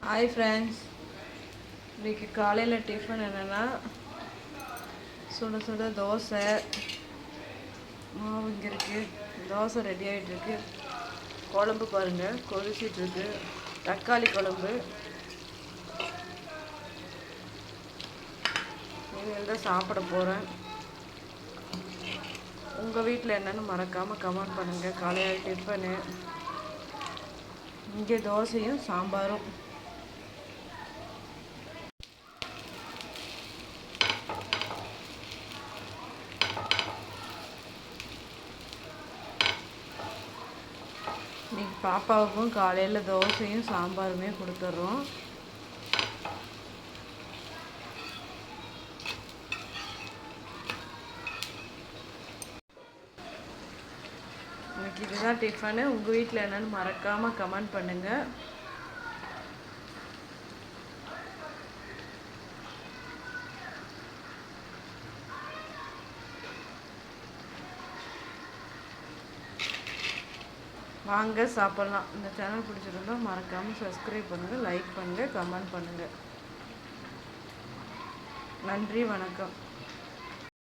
Hi friends, இன்றைக்கி காலையில் tiffin என்னென்னா சுட சுட தோசை மாவு இங்கே இருக்குது. தோசை ரெடி ஆகிட்டுருக்கு. குழம்பு பாருங்கள் கொதிச்சிட்ருக்கு. தக்காளி குழம்பு. இனிமேல் தான் சாப்பிட போகிறேன். உங்கள் வீட்டில் என்னென்னு மறக்காமல் கமெண்ட் பண்ணுங்கள். காலையில் டிஃபனு இங்கே தோசையும் சாம்பாரும். இன்னைக்கு பாப்பாவுக்கும் காலையில் தோசையும் சாம்பாருமே கொடுத்துட்றோம். இன்னைக்கு இதுதான் டிஃபனு. உங்கள் வீட்டில் என்னென்னு மறக்காமல் கமெண்ட் பண்ணுங்கள். வாங்க சாப்பிட்லாம். இந்த சேனல் பிடிச்சிருந்தா மறக்காமல் சப்ஸ்கிரைப் பண்ணுங்கள், லைக் பண்ணுங்கள், கமெண்ட் பண்ணுங்கள். நன்றி, வணக்கம்.